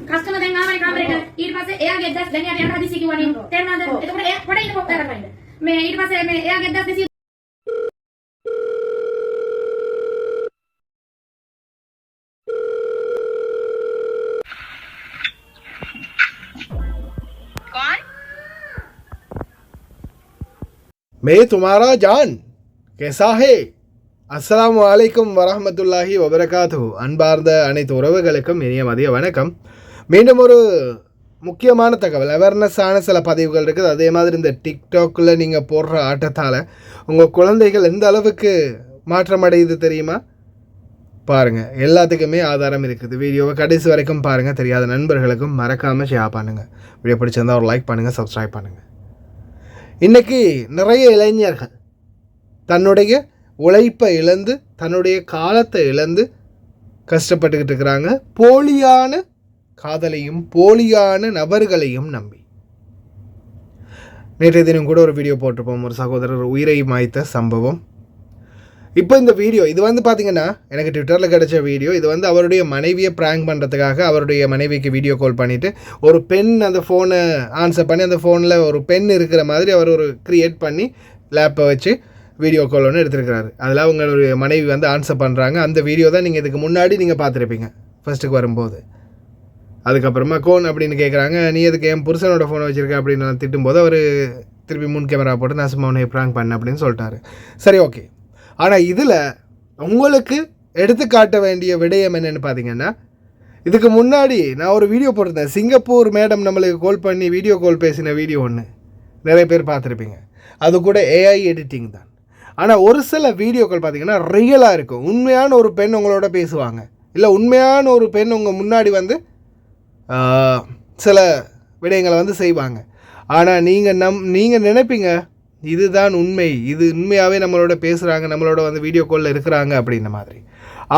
Customer දැන් ආවයි කාමරේට ඊට පස්සේ එයාගේ ඇඩ්‍රස් දැන් එයාට යන්න හදිසි කිව්වනේ තේරුණාද එතකොට එයා පොඩ ඉන්න පොත් කරගන්න මේ ඊට පස්සේ මේ එයාගේ ඇඩ්‍රස් දෙසි कौन मैं तुम्हारा जान कैसा है அஸ்ஸலாமு அலைக்கும் வரஹ்மத்துல்லாஹி வபரகாத்துஹு. அன்பார்ந்த அனைத்து உறவுகளுக்கும் இனிய மதிய வணக்கம். மீண்டும் ஒரு முக்கியமான தகவல், அவேர்னஸான சில பதிவுகள் இருக்குது. அதே மாதிரி இந்த டிக்டாக்கில் நீங்கள் போடுற ஆட்டத்தால் உங்கள் குழந்தைகள் எந்த அளவுக்கு மாற்றம் அடையுது தெரியுமா? பாருங்கள், எல்லாத்துக்குமே ஆதாரம் இருக்குது. வீடியோவை கடைசி வரைக்கும் பாருங்கள். தெரியாத நண்பர்களுக்கும் மறக்காமல் ஷேர் பண்ணுங்கள். வீடியோ பிடிச்சிருந்தால் ஒரு லைக் பண்ணுங்கள், சப்ஸ்கிரைப் பண்ணுங்கள். இன்றைக்கி நிறைய இளைஞர்கள் தன்னுடைய உழைப்பை இழந்து தன்னுடைய காலத்தை இழந்து கஷ்டப்பட்டுக்கிட்டு இருக்கிறாங்க, போலியான காதலையும் போலியான நபர்களையும் நம்பி. நேற்றைய தினம் கூட ஒரு வீடியோ போட்டிருப்போம், ஒரு சகோதரர் உயிரை மாய்த்த சம்பவம். இப்போ இந்த வீடியோ இது பார்த்திங்கன்னா எனக்கு ட்விட்டரில் கிடச்ச வீடியோ. இது அவருடைய மனைவியை ப்ராங்க் பண்ணுறதுக்காக அவருடைய மனைவிக்கு வீடியோ கால் பண்ணிவிட்டு ஒரு பெண் அந்த ஃபோனை ஆன்சர் பண்ணி அந்த ஃபோனில் ஒரு பெண் இருக்கிற மாதிரி அவர் ஒரு க்ரியேட் பண்ணி லேப்பை வச்சு வீடியோ கால் ஒன்று எடுத்துருக்கிறாரு. அதில் அவங்களுடைய மனைவி ஆன்சர் பண்ணுறாங்க. அந்த வீடியோ தான் நீங்கள் இதுக்கு முன்னாடி நீங்கள் பார்த்துருப்பீங்க ஃபஸ்ட்டுக்கு வரும்போது. அதுக்கப்புறமா கோன் அப்படின்னு கேட்குறாங்க, நீ எதுக்கு என் புருஷனோட ஃபோனை வச்சுருக்க அப்படின்னு நான் திட்டும்போது அவர் திருப்பி முன் கேமரா போட்டு நான் சும்மா உன்னை ப்ராங்க் பண்ணேன் அப்படின்னு சொல்லிட்டாரு. சரி, ஓகே. ஆனால் இதில் உங்களுக்கு எடுத்துக்காட்ட வேண்டிய விடயம் என்னென்னு பார்த்தீங்கன்னா, இதுக்கு முன்னாடி நான் ஒரு வீடியோ போட்டிருந்தேன். சிங்கப்பூர் மேடம் நம்மளுக்கு கால் பண்ணி வீடியோ கால் பேசின வீடியோ ஒன்று நிறைய பேர் பார்த்துருப்பீங்க. அது கூட ஏஐ எடிட்டிங் தான். ஆனால் ஒரு சில வீடியோக்கள் பார்த்திங்கன்னா ரியலாக இருக்கும். உண்மையான ஒரு பெண் உங்களோட பேசுவாங்க, இல்லை உண்மையான ஒரு பெண் உங்கள் முன்னாடி சில விடயங்களை செய்வாங்க. ஆனால் நீங்கள் நினைப்பீங்க இதுதான் உண்மை, இது உண்மையாகவே நம்மளோட பேசுகிறாங்க, நம்மளோட வீடியோ காலில் இருக்கிறாங்க அப்படின்ற மாதிரி.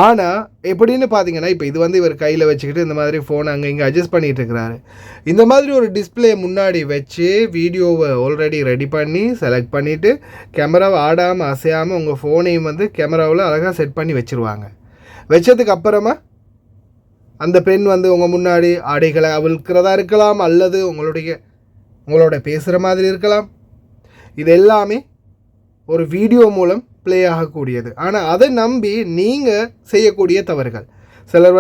ஆனால் எப்படின்னு பார்த்தீங்கன்னா, இப்போ இது இவர் கையில் வச்சுக்கிட்டு இந்த மாதிரி ஃபோனை அங்கே இங்கே அட்ஜஸ்ட் பண்ணிகிட்டு இருக்கிறாரு. இந்த மாதிரி ஒரு டிஸ்பிளே முன்னாடி வச்சு வீடியோவை ஆல்ரெடி ரெடி பண்ணி செலக்ட் பண்ணிவிட்டு கேமராவை ஆடாமல் அசையாமல் உங்கள் ஃபோனையும் கேமராவில் அழகாக செட் பண்ணி வச்சுருவாங்க. வச்சதுக்கு அப்புறமா அந்த பெண் உங்கள் முன்னாடி ஆடைகளை அவிழ்க்கிறதா இருக்கலாம், அல்லது உங்களோட பேசுகிற மாதிரி இருக்கலாம். இது எல்லாமே ஒரு வீடியோ மூலம் ப்ளே ஆகக்கூடியது. ஆனால் அதை நம்பி நீங்கள் செய்யக்கூடிய தவறுகள். சிலர்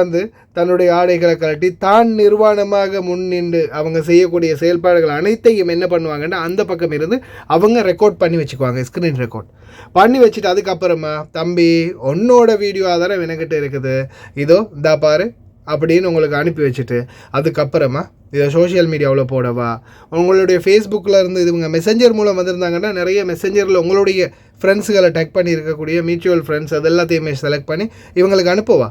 தன்னுடைய ஆடைகளை கழட்டி தான் நிர்வாணமாக முன்னின்று அவங்க செய்யக்கூடிய செயல்பாடுகள் அனைத்தையும் என்ன பண்ணுவாங்கன்னா அந்த பக்கம் இருந்து அவங்க ரெக்கார்ட் பண்ணி வச்சுக்குவாங்க, ஸ்க்ரீன் ரெக்கார்ட் பண்ணி வச்சுட்டு அதுக்கப்புறமா தம்பி உன்னோட வீடியோ ஆதாரம் எனக்கிட்ட இருக்குது, இதோ இந்தா பாரு அப்படின்னு உங்களுக்கு அனுப்பி வச்சுட்டு அதுக்கப்புறமா இதை சோஷியல் மீடியாவில் போடவா, உங்களுடைய ஃபேஸ்புக்கில் இருந்து இவங்க மெசஞ்சர் மூலம் வந்திருந்தாங்கன்னா நிறைய மெசஞ்சரில் உங்களுடைய ஃப்ரெண்ட்ஸுகளை டேக் பண்ணி இருக்கக்கூடிய மியூச்சுவல் ஃப்ரெண்ட்ஸ் அது எல்லாத்தையுமே செலக்ட் பண்ணி இவங்களுக்கு அனுப்புவா,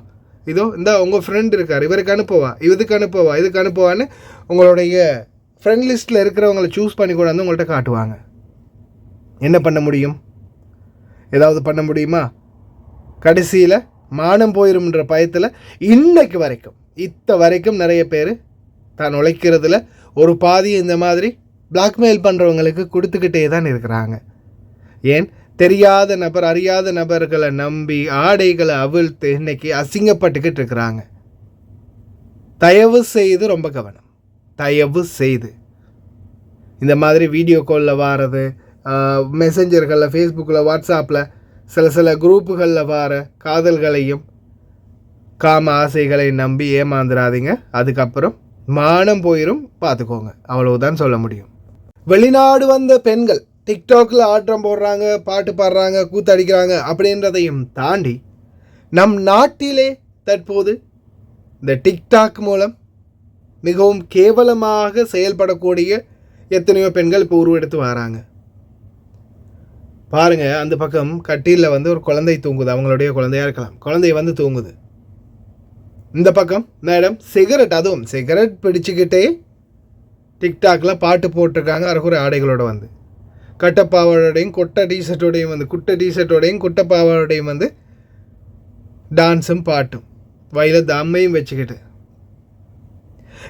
இதோ இந்த உங்கள் ஃப்ரெண்ட் இருக்கார் இவருக்கு அனுப்புவா, இதுக்கு அனுப்புவான்னு உங்களுடைய ஃப்ரெண்ட் லிஸ்ட்டில் இருக்கிறவங்களை சூஸ் பண்ணி கூட உங்கள்கிட்ட காட்டுவாங்க. என்ன பண்ண முடியும்? ஏதாவது பண்ண முடியுமா? கடைசியில் மானம் போயிரும்ன்ற பயத்தில் இன்னைக்கு வரைக்கும் நிறைய பேர் தான் உழைக்கிறதுல ஒரு பாதி இந்த மாதிரி பிளாக்மெயில் பண்ணுறவங்களுக்கு கொடுத்துக்கிட்டே தான் இருக்கிறாங்க. ஏன் தெரியாத நபர் அறியாத நபர்களை நம்பி ஆடைகளை அவிழ்த்து இன்னைக்கு அசிங்கப்பட்டுக்கிட்டு இருக்கிறாங்க. தயவு செய்து ரொம்ப கவனம், தயவு செய்து இந்த மாதிரி வீடியோ காலில் வாரது, மெசஞ்சர்களில், ஃபேஸ்புக்கில், வாட்ஸ்அப்பில் சில குரூப்புகளில் வர காதல்களையும் காம ஆசைகளை நம்பி ஏமாந்துடாதீங்க. அதுக்கப்புறம் மானம் போயிடும், பார்த்துக்கோங்க. அவ்வளவுதான் சொல்ல முடியும். வெளிநாடு வந்த பெண்கள் டிக்டாக்கில் ஆட்டம் போடுறாங்க, பாட்டு பாடுறாங்க, கூத்தடிக்கிறாங்க அப்படின்றதையும் தாண்டி நம் நாட்டிலே தற்போது இந்த டிக்டாக் மூலம் மிகவும் கேவலமாக செயல்படக்கூடிய எத்தனையோ பெண்கள் இப்போ உருவெடுத்து வராங்க. பாருங்கள், அந்த பக்கம் கட்டிலில் ஒரு குழந்தை தூங்குது, அவங்களுடைய குழந்தையாக இருக்கலாம், குழந்தை தூங்குது. இந்த பக்கம் மேடம் சிகரெட், அதுவும் சிகரெட் பிடிச்சிக்கிட்டே டிக்டாக்கில் பாட்டு போட்டிருக்காங்க. அரைக்குறை ஆடைகளோட கட்டப்பாவோடையும் கொட்டை டிஷர்ட்டோடையும் குட்டை டிஷர்ட்டோடையும் குட்டைப்பாவோடையும் டான்ஸும் பாட்டும் வயல தம்மையும் வச்சுக்கிட்டு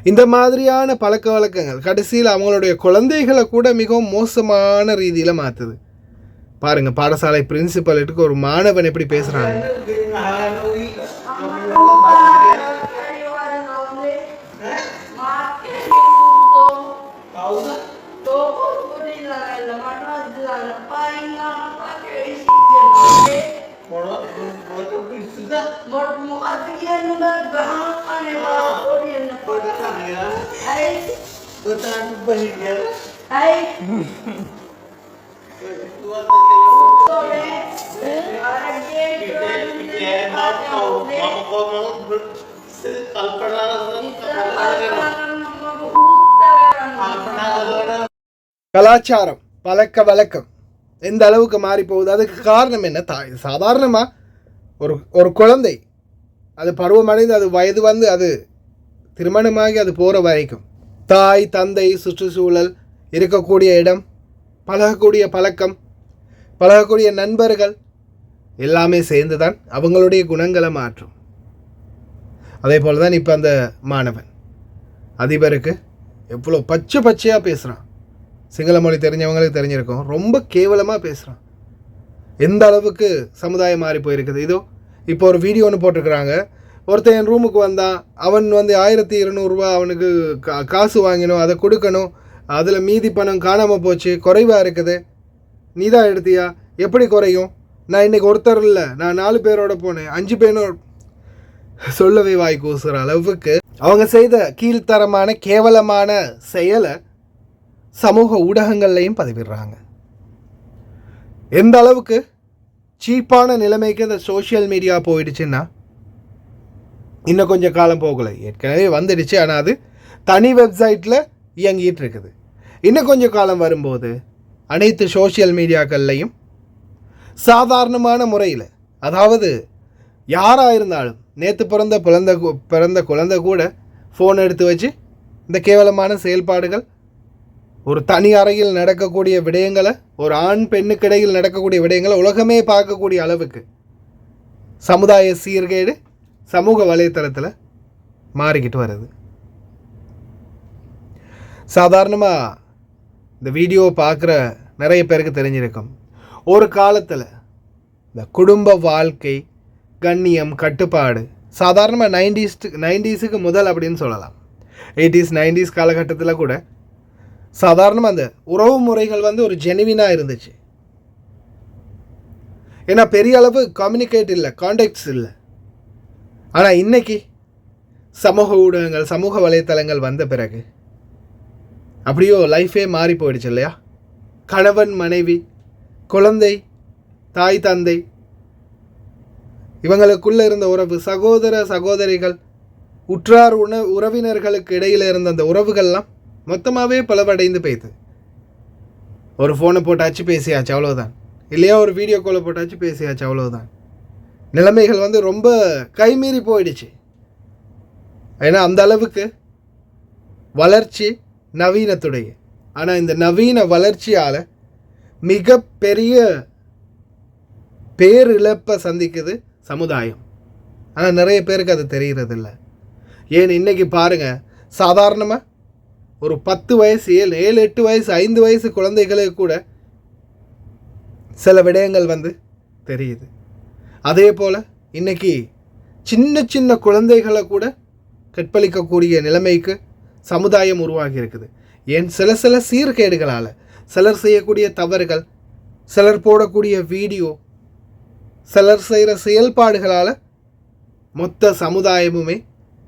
இந்த மாதிரியான பழக்க வழக்கங்கள் கடைசியில் அவங்களுடைய குழந்தைகளை கூட மிகவும் மோசமான ரீதியில் மாற்றுது. பாருங்கள், பாடசாலை பிரின்சிபலுக்கு ஒரு மாணவன் எப்படி பேசுகிறாங்க. கலாச்சாரம் பழக்க வழக்கம் எந்த அளவுக்கு மாறி போகுது, அதுக்கு காரணம் என்ன? சாதாரணமாக ஒரு குழந்தை அது பருவமடைந்து அது வயது வந்து அது திருமணமாகி அது போகிற வரைக்கும் தாய் தந்தை சுற்றுச்சூழல் இருக்கக்கூடிய இடம் பழகக்கூடிய பழக்கம் பழகக்கூடிய நண்பர்கள் எல்லாமே சேர்ந்து தான் அவங்களுடைய குணங்களை மாற்றும். அதே போல் தான் இப்போ அந்த மாணவன் அதிபருக்கு எவ்வளோ பச்சையாக பேசுகிறான். சிங்கள மொழி தெரிஞ்சவங்களுக்கு தெரிஞ்சிருக்கும். ரொம்ப கேவலமாக பேசுகிறான். எந்த அளவுக்கு சமுதாயம் மாறி போயிருக்குது. இதோ இப்போ ஒரு வீடியோ ஒன்று போட்டிருக்கிறாங்க. ஒருத்தன் என் ரூமுக்கு வந்தான், அவன் வந்து 1200 அவனுக்கு காசு வாங்கினோம், அதை கொடுக்கணும், அதில் மீதி பணம் காணாமல் போச்சு, குறைவாக இருக்குது, நீ தான் எடுத்தியா, எப்படி குறையும், நான் இன்றைக்கி ஒருத்தர் இல்லை, நான் 4 பேரோட போனேன், 5 பேரோட சொல்லவே வாய் கூசுகிற அளவுக்கு அவங்க செய்த கீழ்த்தரமான கேவலமான செயலை சமூக ஊடகங்கள்லையும் பதிவிடுறாங்க. எந்த அளவுக்கு சீப்பான நிலைமைக்கு இந்த சோஷியல் மீடியா போயிடுச்சுன்னா இன்னும் கொஞ்சம் காலம் போகலை, ஏற்கனவே வந்துடுச்சு. ஆனால் அது தனி வெப்சைட்டில் இயங்கிட்டு இருக்குது. இன்னும் கொஞ்சம் காலம் வரும்போது அனைத்து சோஷியல் மீடியாக்கள்லையும் சாதாரணமான முறையில், அதாவது யாராக இருந்தாலும் நேற்று பிறந்த குழந்தை கூட ஃபோன் எடுத்து வச்சு இந்த கேவலமான செயல்பாடுகள், ஒரு தனி அறையில் நடக்கக்கூடிய விடயங்களை, ஒரு ஆண் பெண்ணுக்கு இடையில் நடக்கக்கூடிய விடயங்களை உலகமே பார்க்கக்கூடிய அளவுக்கு சமுதாய சீர்கேடு சமூக வலைத்தளத்தில் மாறிக்கிட்டு வருது. சாதாரணமாக இந்த வீடியோ பார்க்குற நிறைய பேருக்கு தெரிஞ்சிருக்கும், ஒரு காலத்தில் இந்த குடும்ப வாழ்க்கை கண்ணியம் கட்டுப்பாடு சாதாரணமாக 90s முதல் அப்படின்னு சொல்லலாம். 80s 90s காலகட்டத்தில் கூட சாதாரணமாக அந்த உறவு முறைகள் வந்து ஒரு ஜெனுவினாக இருந்துச்சு. ஏன்னா பெரிய அளவு கம்யூனிகேட் இல்லை, கான்டாக்ட்ஸ் இல்லை. ஆனால் இன்றைக்கி சமூக ஊடகங்கள் சமூக வலைத்தளங்கள் வந்த பிறகு அப்படியோ லைஃபே மாறி போயிடுச்சு இல்லையா? கணவன் மனைவி குழந்தை தாய் தந்தை இவங்களுக்குள்ளே இருந்த உறவு, சகோதர சகோதரிகள் உற்றார் உறவினர்களுக்கு இடையில் இருந்த அந்த உறவுகள்லாம் மொத்தமாகவே பலவடைந்து போய்து. ஒரு ஃபோனை போட்டாச்சு பேசியாச்சு, அவ்வளோதான். இல்லையா ஒரு வீடியோ காலை போட்டாச்சு பேசியாச்சு, அவ்வளோதான். நிலைமைகள் வந்து ரொம்ப கைமீறி போயிடுச்சு. ஏன்னா அந்த அளவுக்கு வளர்ச்சி நவீனத்துடைய. ஆனால் இந்த நவீன வளர்ச்சியால் மிகப்பெரிய பேரிழப்பை சந்திக்குது சமுதாயம். ஆனால் நிறைய பேருக்கு அது தெரிகிறதில்ல. ஏன் இன்றைக்கி பாருங்கள், சாதாரணமாக ஒரு 10 வயசு 7 8 வயசு 5 வயசு குழந்தைகளுக்கு கூட சில விடயங்கள் வந்து தெரியுது. அதே போல் இன்றைக்கி சின்ன சின்ன குழந்தைகளை கூட கற்பழிக்கக்கூடிய நிலைமைக்கு சமுதாயம் உருவாகி இருக்குது. ஏன் சில சீர்கேடுகளால், சிலர் செய்யக்கூடிய தவறுகள், சிலர் போடக்கூடிய வீடியோ, சிலர் செய்கிற செயல்பாடுகளால் மொத்த சமுதாயமுமே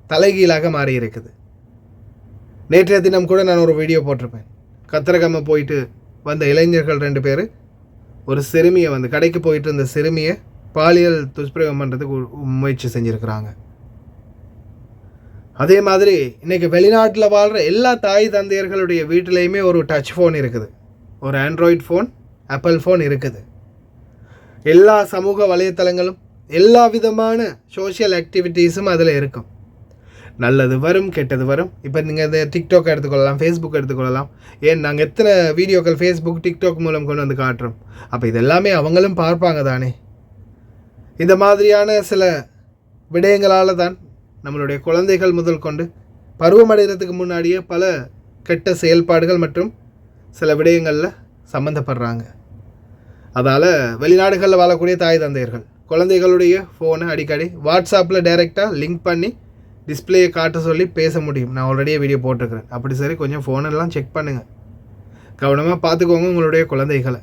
தலைகீழாக மாறி இருக்குது. நேற்றைய தினம் கூட நான் ஒரு வீடியோ போட்டிருப்பேன். கத்திரகம்ம போயிட்டு வந்த இளைஞர்கள் 2 பேர் ஒரு சிறுமியை வந்து கடைக்கு போயிட்டு இருந்த சிறுமியை பாலியல் துஷ்பிரயோகம் பண்ணுறதுக்கு முயற்சி செஞ்சுருக்கிறாங்க. அதே மாதிரி இன்றைக்கி வெளிநாட்டில் வாழ்கிற எல்லா தாய் தந்தையர்களுடைய வீட்டிலையுமே ஒரு டச் ஃபோன் இருக்குது, ஒரு ஆண்ட்ராய்டு ஃபோன், ஆப்பிள் ஃபோன் இருக்குது. எல்லா சமூக வலைத்தளங்களும் எல்லா விதமான சோஷியல் ஆக்டிவிட்டீஸும் அதில் இருக்கும். நல்லது வரும், கெட்டது வரும். இப்போ நீங்கள் இந்த டிக்டாக் எடுத்துக்கொள்ளலாம், ஃபேஸ்புக் எடுத்துக்கொள்ளலாம். ஏன் நாங்கள் எத்தனை வீடியோக்கள் ஃபேஸ்புக் டிக்டாக் மூலம் கொண்டு வந்து காட்டுறோம். அப்போ இது எல்லாமே அவங்களும் பார்ப்பாங்க தானே. இந்த மாதிரியான சில விடயங்களால் தான் நம்மளுடைய குழந்தைகள் முதல் கொண்டு பருவமடைகிறதுக்கு முன்னாடியே பல கெட்ட செயல்பாடுகள் மற்றும் சில விடயங்களில் சம்மந்தப்படுறாங்க. அதால் வெளிநாடுகளில் வாழக்கூடிய தாய் தந்தையர்கள் குழந்தைகளுடைய ஃபோனை அடிக்கடி வாட்ஸ்அப்பில் டைரெக்டாக லிங்க் பண்ணி டிஸ்பிளேயை காட்ட சொல்லி பேச முடியும். நான் ஆல்ரெடியே வீடியோ போட்டிருக்கிறேன். அப்படி சரி கொஞ்சம் ஃபோனெல்லாம் செக் பண்ணுங்கள். கவனமாக பார்த்துக்கோங்க உங்களுடைய குழந்தைகளை.